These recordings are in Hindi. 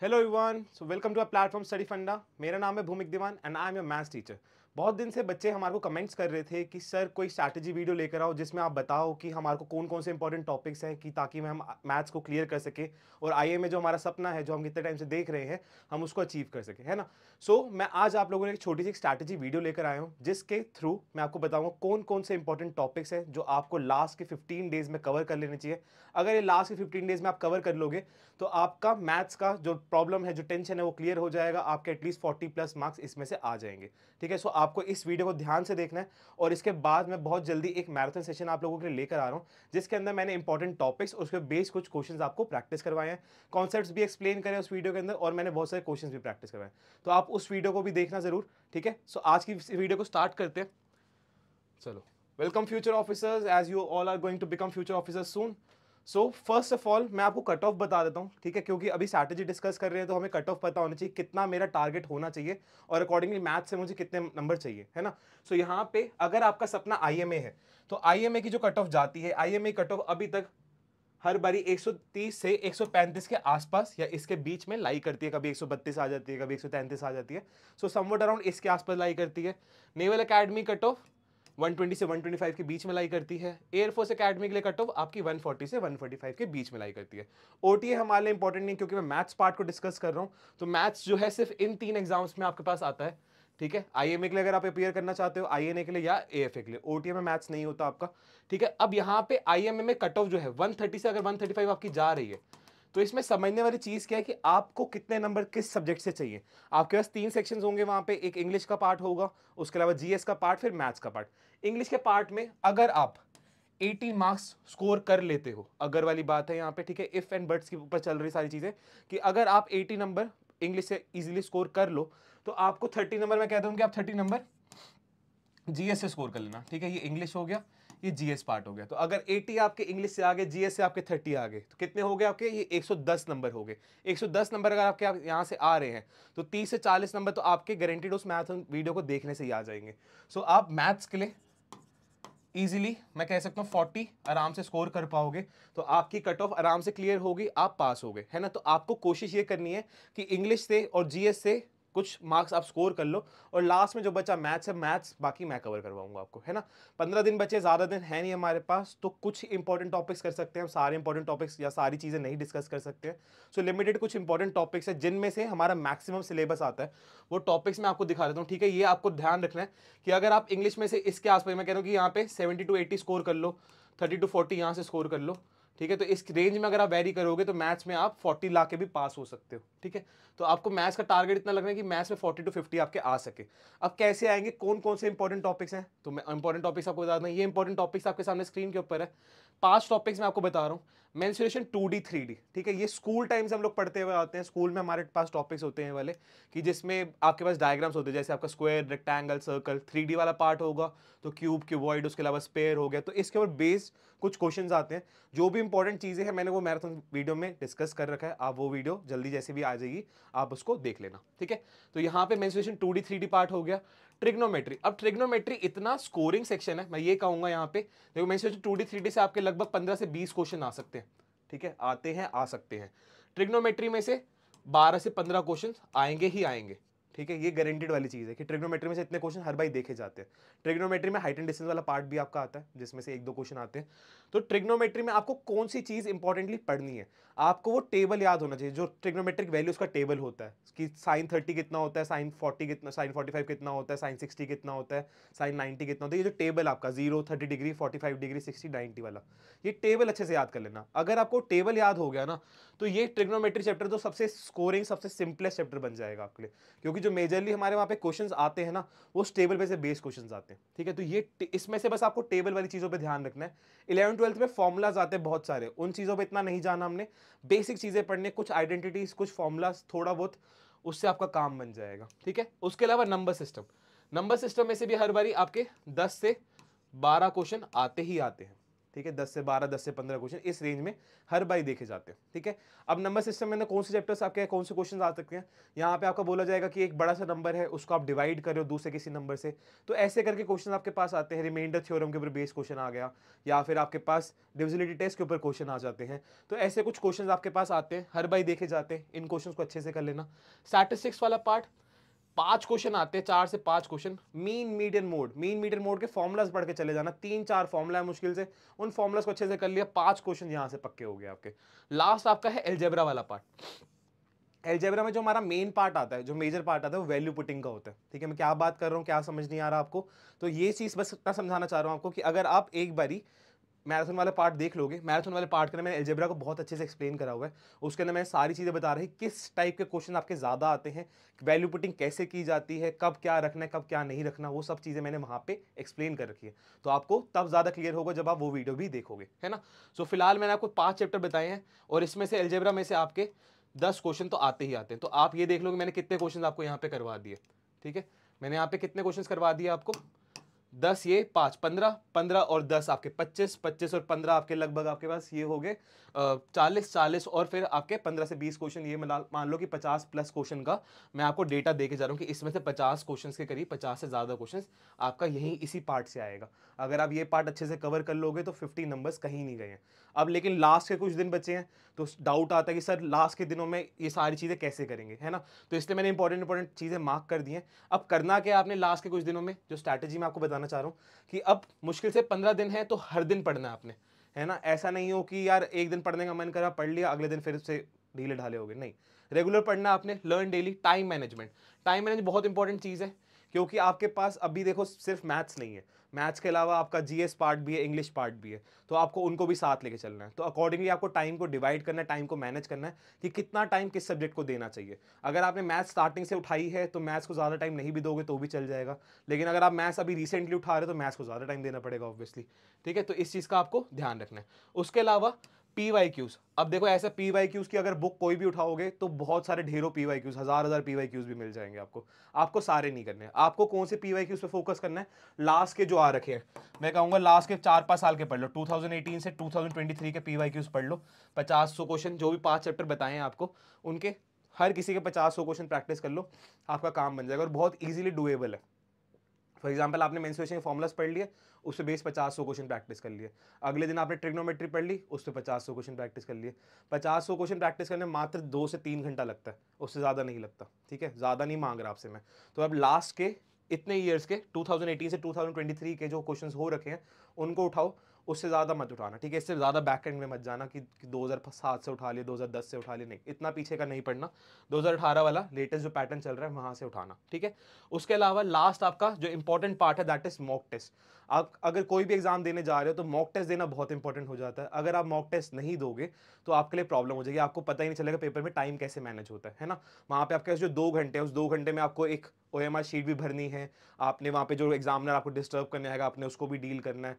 Hello everyone, so welcome to a platform study funda. मेरा नाम है Bhumik Diwan and I am your maths teacher. बहुत दिन से बच्चे हमारे को कमेंट्स कर रहे थे कि सर कोई स्ट्रैटेजी वीडियो लेकर आओ जिसमें आप बताओ कि हमारे को कौन कौन से इंपॉर्टेंट टॉपिक्स हैं कि ताकि हम मैथ्स को क्लियर कर सके और आईए में जो हमारा सपना है जो हम कितने टाइम से देख रहे हैं हम उसको अचीव कर सके, है ना। सो मैं आज आप लोगों ने एक छोटी सी स्ट्रैटेजी वीडियो लेकर आया हूँ जिसके थ्रू मैं आपको बताऊंगा कौन कौन से इंपॉर्टेंट टॉपिक्स हैं जो आपको लास्ट के 15 डेज में कवर कर लेने चाहिए। अगर ये लास्ट के 15 डेज में आप कवर कर लोगे तो आपका मैथ्स का जो प्रॉब्लम है, जो टेंशन है, वो क्लियर हो जाएगा। आपके एटलीस्ट 40+ मार्क्स इसमें से आ जाएंगे। ठीक है, सो आपको इस वीडियो को ध्यान से देखना है और इसके बाद मैं बहुत जल्दी एक मैराथन सेशन आप लोगों के लिए लेकर आ रहा हूं जिसके अंदर मैंने इंपॉर्टेंट टॉपिक्स उसके बेस कुछ क्वेश्चंस आपको प्रैक्टिस करवाए हैं, कॉन्सेप्ट्स भी एक्सप्लेन करे उस वीडियो के अंदर और मैंने बहुत सारे क्वेश्चंस भी प्रैक्टिस करवाए। तो आप उस वीडियो को भी देखना जरूर। ठीक है, सो आज की वीडियो को स्टार्ट करते हैं। चलो, welcome future officers, as you all are going to become future officers soon. So first of all मैं आपको कट ऑफ बता देता हूँ, ठीक है, क्योंकि अभी स्ट्रैटेजी डिस्कस कर रहे हैं तो हमें कट ऑफ पता होना चाहिए कितना मेरा टारगेट होना चाहिए और अकॉर्डिंगली मैथ से मुझे कितने नंबर चाहिए, है ना। सो यहाँ पे अगर आपका सपना आईएमए है तो आईएमए की जो कट ऑफ जाती है, आईएमए कट ऑफ अभी तक हर बारी 130 से 135 के आसपास या इसके बीच में लाई करती है। कभी 132 आ जाती है, कभी 133 आ जाती है। सो समवट अराउंड इसके आसपास लाई करती है। नेवल एकेडमी कट ऑफ 120 से 125 के बीच में लाई करती है। एयरफोर्स एकेडमी के लिए कट ऑफ आपकी 140 से 145 के बीच में लाई करती है। ओटीए हमारे लिए इंपॉर्टेंट नहीं क्योंकि मैं मैथ्स पार्ट को डिस्कस कर रहा हूं, तो मैथ्स जो है सिर्फ इन 3 एग्जाम्स में आपके पास आता है। ठीक है, आईएमए के लिए अगर आप अपियर करना चाहते हो, आईएनए के लिए या एएफए के लिए, ओटीए में मैथ्स नहीं होता आपका। ठीक है, अब यहाँ पे आईएमए में कट ऑफ जो है 130 से अगर 135 आपकी जा रही है तो इसमें समझने वाली चीज क्या है कि आपको कितने नंबर किस सब्जेक्ट से चाहिए। आपके पास 3 सेक्शंस होंगे वहां पे, एक इंग्लिश का पार्ट होगा, उसके अलावा जीएस का पार्ट, फिर मैथ्स का पार्ट। इंग्लिश के पार्ट में अगर आप 80 मार्क्स स्कोर कर लेते हो, अगर वाली बात है यहाँ पे, ठीक है, इफ एंड बट्स के ऊपर चल रही सारी चीजें, कि अगर आप 80 नंबर इंग्लिश से इजीली स्कोर कर लो तो आपको 30 नंबर, मैं कहता हूं कि आप 30 नंबर जीएस से स्कोर कर लेना। ठीक है, ये इंग्लिश हो गया, ये जीएस पार्ट हो गया। तो अगर 80 आपके इंग्लिश से आ गए, जीएस से आपके 30 आ गए, तो कितने हो गए आपके? ये 110 नंबर हो गए। 110 नंबर अगर आपके यहाँ से आ रहे हैं तो 30 से 40 नंबर तो आपके गारंटीड उस मैथ वीडियो को देखने से ही आ जाएंगे। सो आप मैथ्स के लिए इजीली मैं कह सकता हूँ 40 आराम से स्कोर कर पाओगे, तो आपकी कट ऑफ आराम से क्लियर होगी, आप पास हो गए, है ना। तो आपको कोशिश ये करनी है कि इंग्लिश से और जीएस से कुछ मार्क्स आप स्कोर कर लो और लास्ट में जो बचा मैथ्स है, मैथ्स बाकी मैं कवर करवाऊंगा आपको, है ना। 15 दिन बचे, ज्यादा दिन है नहीं हमारे पास, तो कुछ इंपॉर्टेंट टॉपिक्स कर सकते हैं। सारे इंपॉर्टेंट टॉपिक्स या सारी चीजें नहीं डिस्कस कर सकते हैं। सो लिमिटेड कुछ इंपॉर्टेंट टॉपिक्स है जिनमें से हमारा मैक्सिमम सिलेबस आता है, वो टॉपिक्स मैं आपको दिखा देता हूँ। ठीक है, ये आपको ध्यान रखना है कि अगर आप इंग्लिश में से इसके आसपास, मैं कह रहा हूँ कि यहाँ पे 70 to 80 स्कोर कर लो, 30 to 40 यहाँ से स्कोर कर लो। ठीक है, तो इस रेंज में अगर आप वेरी करोगे तो मैथ्स में आप 40 ला के भी पास हो सकते हो। ठीक है, तो आपको मैथ्स का टारगेट इतना लगना है कि मैथ्स में 40 to 50 आपके आ सके। अब कैसे आएंगे, कौन कौन से इंपॉर्टेंट टॉपिक्स हैं, तो मैं इंपॉर्टेंट टॉपिक्स आपको बता दूं। ये इंपॉर्टेंट टॉपिक्स आपके सामने स्क्रीन के ऊपर है। 5 टॉपिक्स मैं आपको बता रहा हूँ। मेंस्ट्रुएशन 2D 3D, ठीक है, ये स्कूल टाइम से हम लोग पढ़ते हुए आते हैं। स्कूल में हमारे पास टॉपिक्स होते हैं वाले कि जिसमें आपके पास डायग्राम्स होते हैं, जैसे आपका स्क्वायर, रेक्टेंगल, सर्कल। 3D वाला पार्ट होगा तो क्यूब, क्यूबॉइड, उसके अलावा स्पेयर हो गया। तो इसके ऊपर बेस्ड कुछ क्वेश्चंस आते हैं। जो भी इंपॉर्टेंट चीजें हैं मैंने वो मैराथन वीडियो में डिस्कस कर रखा है, आप वो वीडियो जल्दी जैसे भी आ जाएगी आप उसको देख लेना। ठीक है, तो यहाँ पे मेंस्ट्रुएशन 2D 3D पार्ट हो गया। ट्रिग्नोमेट्री, अब ट्रिग्नोमेट्री इतना स्कोरिंग सेक्शन है, मैं ये कहूंगा यहाँ पे देखो, मेंस्ट्रुएशन 2D 3D से आपके लगभग 15 से 20 क्वेश्चन आ सकते हैं। ठीक है, आते हैं, आ सकते हैं। ट्रिग्नोमेट्री में से 12 से 15 क्वेश्चन आएंगे ही आएंगे। ठीक है, ये गारंटीड वाली चीज है कि ट्रिग्नोमेट्री में से इतने क्वेश्चन हर बार देखे जाते हैं। ट्रिग्नोमेट्री में हाइट एंड डिस्टेंस वाला पार्ट भी आपका आता है जिसमें से 1-2 क्वेश्चन आते हैं। तो ट्रिग्नोमेट्री में आपको कौन सी चीज इंपॉर्टेंटली पढ़नी है, आपको वो टेबल याद होना चाहिए जो ट्रिग्नोमेट्रिक वैल्यूज का टेबल होता है कि साइन 30 कितना होता है, साइन 40 कितना, साइन 45 कितना होता है, साइन 60 कितना होता है, साइन 90 कितना होता है। ये जो टेबल आपका 0, 30 डिग्री, 45 डिग्री, 60, 90 वाला, ये टेबल अच्छे से याद कर लेना। अगर आपको टेबल याद हो गया ना तो ये ट्रिग्नोमेट्री चैप्टर तो सबसे स्कोरिंग, सबसे सिंपलेस्ट चैप्टर बन जाएगा आपके लिए, क्योंकि जो मेजरली हमारे वहां पे क्वेश्चंस आते हैं ना वो उस टेबल पे से बेस क्वेश्चंस आते हैं। ठीक है, तो ये इसमें से बस आपको टेबल वाली चीजों पे ध्यान रखना है। 11th 12th में फॉर्मुलाज आते हैं बहुत सारे, उन चीजों पे इतना नहीं जाना हमने, बेसिक चीजें पढ़ने, कुछ आइडेंटिटीज, कुछ फॉर्मुलाज, थोड़ा बहुत, उससे आपका काम बन जाएगा। ठीक है, उसके अलावा नंबर सिस्टम, नंबर सिस्टम में से भी हर बारी आपके 10 से 12 क्वेश्चन आते ही आते हैं। ठीक है, 10 से 12, 10 से 15 क्वेश्चन इस रेंज में हर बारी देखे जाते हैं। ठीक है, अब नंबर सिस्टम में कौन से चैप्टर्स आपके कौन से क्वेश्चन आ सकते हैं, यहाँ पे आपका बोला जाएगा कि एक बड़ा सा नंबर है, उसको आप डिवाइड कर रहे हो दूसरे किसी नंबर से, तो ऐसे करके क्वेश्चन आपके पास आते हैं। रिमाइंडर थ्योरम के ऊपर बेस क्वेश्चन आ गया, या फिर आपके पास डिविजिबिलिटी टेस्ट के ऊपर क्वेश्चन आ जाते हैं। तो ऐसे कुछ क्वेश्चन आपके पास आते हैं, हर बारी देखे जाते हैं, इन क्वेश्चन को अच्छे से कर लेना। स्टैटिस्टिक्स वाला पार्ट 5 क्वेश्चन आते हैं, 4 से 5 क्वेश्चन। मीन मीडियन मोड के फॉर्मूलाज पढ़ के चले जाना, 3-4 फॉर्मूला है मुश्किल से, उन फॉर्मूलाज को अच्छे से कर लिया, 5 क्वेश्चन यहां से पक्के हो गए आपके। लास्ट आपका है अलजेब्रा वाला पार्ट। अलजेब्रा में जो हमारा मेन पार्ट आता है, जो मेजर पार्ट आता है, वो वैल्यू पुटिंग का होता है। ठीक है, मैं क्या बात कर रहा हूँ, क्या समझ नहीं आ रहा आपको, तो ये चीज बस इतना समझाना चाह रहा हूँ आपको कि अगर आप एक बारी मैराथन वाला पार्ट देख लोगे, मैराथन वाले पार्ट के अंदर मैंने अलजेब्रा को बहुत अच्छे से एक्सप्लेन करा हुआ है, उसके अंदर मैं सारी चीज़ें बता रही किस टाइप के क्वेश्चन आपके ज़्यादा आते हैं, वैल्यू पुटिंग कैसे की जाती है, कब क्या रखना है कब क्या नहीं रखना, वो सब चीज़ें मैंने वहाँ पे एक्सप्लेन कर रखी है। तो आपको तब ज़्यादा क्लियर होगा जब आप वो वीडियो भी देखोगे, है ना। सो फिलहाल मैंने आपको 5 चैप्टर बताए हैं, और इसमें से अलजेब्रा में से आपके 10 क्वेश्चन तो आते ही आते हैं। तो आप ये देख लो कि मैंने कितने क्वेश्चन आपको यहाँ पे करवा दिए। ठीक है, मैंने यहाँ पे कितने क्वेश्चन करवा दिए आपको, 10 ये 5, 15, 15 और 10 आपके 25, 25 और 15 आपके लगभग आपके पास ये हो गए 40, 40 और फिर आपके 15 से 20 क्वेश्चन। ये मान लो कि 50 प्लस क्वेश्चन का मैं आपको डेटा देके जा रहा हूँ कि इसमें से 50 क्वेश्चन के करीब, 50 से ज़्यादा क्वेश्चन आपका यहीं इसी पार्ट से आएगा। अगर आप ये पार्ट अच्छे से कवर कर लोगे तो 50 नंबर्स कहीं नहीं गए हैं। अब लेकिन लास्ट के कुछ दिन बचे हैं, तो डाउट आता है कि सर लास्ट के दिनों में ये सारी चीज़ें कैसे करेंगे, है ना। तो इसलिए मैंने इंपॉर्टेंट चीज़ें मार्क कर दी हैं। अब करना क्या आपने लास्ट के कुछ दिनों में, जो स्ट्रैटेजी मैं आपको बताना चाह रहा हूँ कि अब मुश्किल से 15 दिन है तो हर दिन पढ़ना है आपने, है ना। ऐसा नहीं हो कि यार एक दिन पढ़ने का मन करा, पढ़ लिया, अगले दिन फिर से ढीले ढाले हो गए, नहीं। रेगुलर पढ़ना आपने, learn daily. Time management, time management बहुत इंपॉर्टेंट चीज़ है, क्योंकि आपके पास अभी देखो सिर्फ मैथ्स नहीं है, मैथ्स के अलावा आपका जीएस पार्ट भी है, इंग्लिश पार्ट भी है, तो आपको उनको भी साथ लेके चलना है। तो अकॉर्डिंगली आपको टाइम को डिवाइड करना है, टाइम को मैनेज करना है कि कितना टाइम किस सब्जेक्ट को देना चाहिए। अगर आपने मैथ्स स्टार्टिंग से उठाई है तो मैथ्स को ज़्यादा टाइम नहीं भी दोगे तो भी चल जाएगा, लेकिन अगर आप मैथ्स अभी रिसेंटली उठा रहे हो तो मैथ्स को ज़्यादा टाइम देना पड़ेगा ऑब्वियसली। ठीक है, तो इस चीज़ का आपको ध्यान रखना है। उसके अलावा PYQs, अब देखो ऐसा PYQs की अगर बुक कोई भी उठाओगे तो बहुत सारे ढेरों PYQs, हजार PYQs भी मिल जाएंगे आपको। आपको सारे नहीं करने हैं, आपको कौन से PYQs पे फोकस करना है, लास्ट के जो आ रखे हैं। मैं कहूंगा लास्ट के 4-5 साल के पढ़ लो, 2018 से 2023 के PYQs पढ़ लो। 50-100 क्वेश्चन, जो भी 5 चैप्टर बताए हैं आपको, उनके हर किसी के 50-100 क्वेश्चन प्रैक्टिस कर लो, आपका काम बन जाएगा और बहुत ईजिली डुएबल है। फॉर एग्जाम्पल आपने मेंस्ट्रुएशन के फॉर्मुलास पढ़ लिए, उस पर बेस 50-100 क्वेश्चन प्रैक्टिस कर लिए। अगले दिन आपने ट्रिग्नोमेट्री पढ़ ली, उस पर 50-100 क्वेश्चन प्रैक्टिस कर लिए। 50-100 क्वेश्चन प्रैक्टिस करने में मात्र 2 से 3 घंटा लगता है, उससे ज़्यादा नहीं लगता। ठीक है, ज़्यादा नहीं मांग रहा आपसे मैं। तो अब लास्ट के इतने ईयर्स के 2018 से 2023 के जो क्वेश्चन हो रखे हैं उनको उठाओ, उससे ज़्यादा मत उठाना। ठीक है, इससे ज़्यादा बैक एंड में मत जाना कि 2007 से उठा लिए, 2010 से उठा लिए, नहीं, इतना पीछे का नहीं पढ़ना। 2018 वाला लेटेस्ट जो पैटर्न चल रहा है वहाँ से उठाना। ठीक है, उसके अलावा लास्ट आपका जो इंपॉर्टेंट पार्ट है दैट इज मॉक टेस्ट। आप अगर कोई भी एग्जाम देने जा रहे हो तो मॉक टेस्ट देना बहुत इंपॉर्टेंट हो जाता है। अगर आप मॉक टेस्ट नहीं दोगे तो आपके लिए प्रॉब्लम हो जाएगी, आपको पता ही नहीं चलेगा पेपर में टाइम कैसे मैनेज होता है ना। वहाँ पे आपके पास जो 2 घंटे है, उस 2 घंटे में आपको एक OMR शीट भी भरनी है, आपने वहाँ पे जो एग्जामिनर आपको डिस्टर्ब करने आएगा आपने उसको भी डील करना है,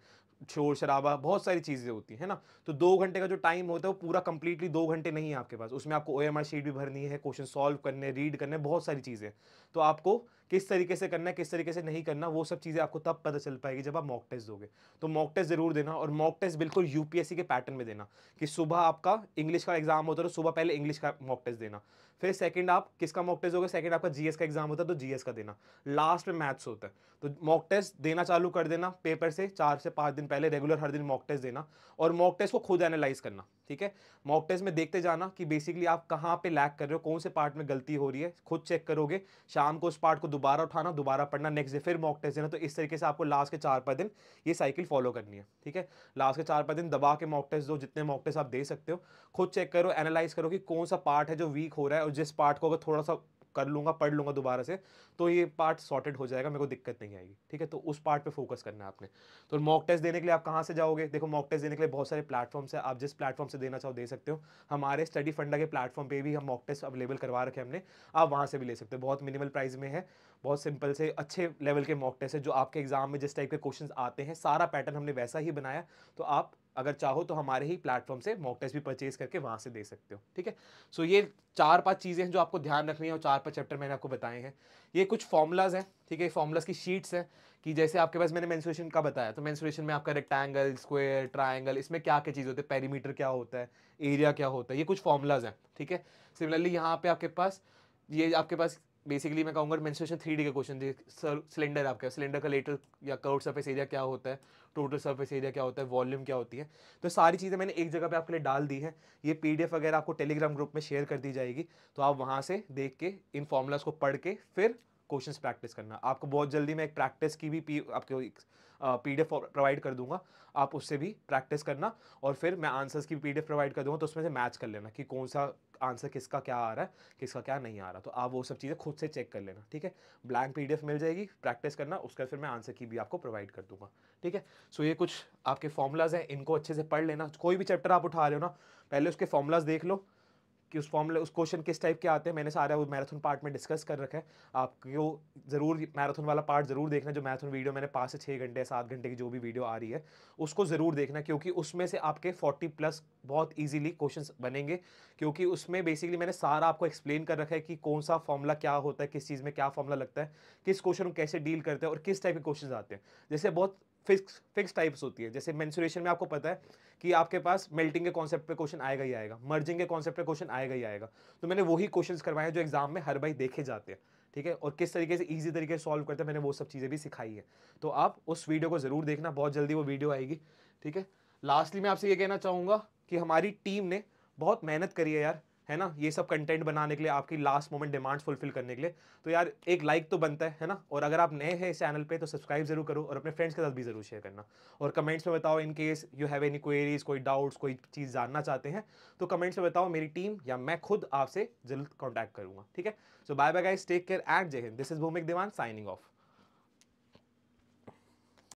शोर शराबा बहुत सारी चीज़ें होती है ना। तो 2 घंटे का जो टाइम होता है वो पूरा कंप्लीटली 2 घंटे नहीं है आपके पास, उसमें आपको OMR शीट भी भरनी है, क्वेश्चन सॉल्व करने, रीड करने, बहुत सारी चीज़ें। तो आपको किस तरीके से करना है, किस तरीके से नहीं करना, वो सब चीज़ें आपको तब पता चल पाएगी जब आप मॉक टेस्ट दोगे। तो मॉक टेस्ट जरूर देना, और मॉक टेस्ट बिल्कुल UPSC के पैटर्न में देना कि सुबह आपका इंग्लिश का एग्जाम होता है तो सुबह पहले इंग्लिश का मॉक टेस्ट देना, फिर सेकंड आप किसका मॉक टेस्ट होगा, सेकंड आपका GS का एग्जाम होता है तो GS का देना, लास्ट में मैथ्स होता है। तो मॉक टेस्ट देना चालू कर देना पेपर से 4 से 5 दिन पहले, रेगुलर हर दिन मॉक टेस्ट देना, और मॉक टेस्ट को खुद एनालाइज करना। ठीक है, मॉक टेस्ट में देखते जाना कि बेसिकली आप कहाँ पे लैग कर रहे हो, कौन से पार्ट में गलती हो रही है, खुद चेक करोगे, शाम को उस पार्ट को दोबारा उठाना, दोबारा पढ़ना, नेक्स्ट डे फिर मॉक टेस्ट देना। तो इस तरीके से आपको लास्ट के 4-5 दिन ये साइकिल फॉलो करनी है। ठीक है, लास्ट के 4-5 दिन दबा के मॉक टेस्ट दो, जितने मॉक टेस्ट आप दे सकते हो, खुद चेक करो, एनालाइज करो कि कौन सा पार्ट है जो वीक हो रहा है, और जिस पार्ट को अगर थोड़ा सा कर लूंगा, पढ़ लूंगा दोबारा से, तो ये पार्ट सॉर्टेड हो जाएगा, मेरे को दिक्कत नहीं आएगी। ठीक है, तो उस पार्ट पे फोकस करना है आपने। तो मॉक टेस्ट देने के लिए आप कहाँ से जाओगे, देखो मॉक टेस्ट देने के लिए बहुत सारे प्लेटफॉर्म्स है, आप जिस प्लेटफॉर्म से देना चाहो दे सकते हो। हमारे स्टडी फंडा के प्लेटफॉर्म पे भी हम मॉक टेस्ट अवेलेबल करवा रखे हमने, आप वहाँ से भी ले सकते हो, बहुत मिनिमल प्राइस में है, बहुत सिंपल से अच्छे लेवल के मॉक टेस्ट है, जो आपके एग्जाम में जिस टाइप के क्वेश्चंस आते हैं सारा पैटर्न हमने वैसा ही बनाया, तो आप अगर चाहो तो हमारे ही प्लेटफॉर्म से मॉक टेस्ट भी परचेज करके वहाँ से दे सकते हो, ठीक है। सो ये 4-5 चीज़ें हैं जो आपको ध्यान रखनी है और 4-5 चैप्टर मैंने आपको बताए हैं। ये कुछ फॉर्मूलाज हैं, ठीक है, फॉर्मूलाज की शीट्स हैं कि जैसे आपके पास मैंने मेंस्ट्रुएशन का बताया, तो मेंस्ट्रुएशन में आपका रेक्टेंगल, स्क्वायर, ट्रायंगल, इसमें क्या-क्या चीज़ होती है, पेरीमीटर क्या होता है, एरिया क्या होता है, ये कुछ फॉर्मूलाज हैं, ठीक है। सिमिलरली यहाँ पे आपके पास ये आपके पास बेसिकली मैं कहूँगा मेंस्ट्रुएशन 3D के क्वेश्चन थे। सिलेंडर आपका, सिलेंडर का लेटरल या कर्व्ड सरफेस एरिया क्या होता है, टोटल सरफेस एरिया क्या होता है, वॉल्यूम क्या होती है, तो सारी चीज़ें मैंने एक जगह पे आपके लिए डाल दी है। ये पीडीएफ वगैरह आपको टेलीग्राम ग्रुप में शेयर कर दी जाएगी, तो आप वहाँ से देख के इन फॉर्मूलाज को पढ़ के फिर क्वेश्चंस प्रैक्टिस करना। आपको बहुत जल्दी मैं एक प्रैक्टिस की भी आपको पीडीएफ प्रोवाइड कर दूंगा, आप उससे भी प्रैक्टिस करना और फिर मैं आंसर्स की पीडीएफ प्रोवाइड कर दूंगा, तो उसमें से मैच कर लेना कि कौन सा आंसर किसका क्या आ रहा है, किसका क्या नहीं आ रहा, तो आप वो सब चीज़ें खुद से चेक कर लेना, ठीक है। ब्लैंक पीडीएफ मिल जाएगी, प्रैक्टिस करना, उसके बाद फिर मैं आंसर की भी आपको प्रोवाइड कर दूंगा, ठीक है। सो ये कुछ आपके फॉर्मूलाज हैं, इनको अच्छे से पढ़ लेना। कोई भी चैप्टर आप उठा रहे हो ना, पहले उसके फॉर्मूलाज देख लो कि उस फॉर्मूले उस क्वेश्चन किस टाइप के आते हैं। मैंने सारा वो मैराथन पार्ट में डिस्कस कर रखा है, आपको ज़रूर मैराथन वाला पार्ट ज़रूर देखना। जो मैराथन वीडियो मैंने 5 से 6 घंटे 7 घंटे की जो भी वीडियो आ रही है उसको ज़रूर देखना, क्योंकि उसमें से आपके 40+ बहुत ईजिली क्वेश्चंस बनेंगे, क्योंकि उसमें बेसिकली मैंने सारा आपको एक्सप्लेन कर रखा है कि कौन सा फॉर्मूला क्या होता है, किस चीज़ में क्या फॉर्मूला लगता है, किस क्वेश्चन को कैसे डील करते हैं और किस टाइप के क्वेश्चन आते हैं। जैसे बहुत फिक्स टाइप्स होती है, जैसे मेंसुरेशन में आपको पता है कि आपके पास मेल्टिंग के कॉन्सेप्ट पे क्वेश्चन आएगा ही आएगा, मर्जिंग के कॉन्सेप्ट पे क्वेश्चन आएगा ही आएगा। तो मैंने वही क्वेश्चंस करवाए हैं जो एग्जाम में हर बार देखे जाते हैं, ठीक है, और किस तरीके से इजी तरीके से सॉल्व करते हैं, मैंने वो सब चीज़ें भी सिखाई है। तो आप उस वीडियो को ज़रूर देखना, बहुत जल्दी वो वीडियो आएगी, ठीक है। लास्टली मैं आपसे ये कहना चाहूँगा कि हमारी टीम ने बहुत मेहनत करी है यार, है ना, ये सब कंटेंट बनाने के लिए, आपकी लास्ट मोमेंट डिमांड्स फुलफिल करने के लिए। तो यार एक लाइक तो बनता है ना, और अगर आप नए हैं इस चैनल पे तो सब्सक्राइब जरूर करो और अपने फ्रेंड्स के साथ भी जरूर शेयर करना। और कमेंट्स में बताओ in case you have any queries, कोई डाउट्स, कोई चीज़ जानना चाहते हैं तो कमेंट्स में बताओ, मेरी टीम या मैं खुद आपसे जल्द कॉन्टैक्ट करूंगा, ठीक है। So bye bye guys, take care and जय हिंद। दिस इज भूमिक दीवान साइनिंग ऑफ।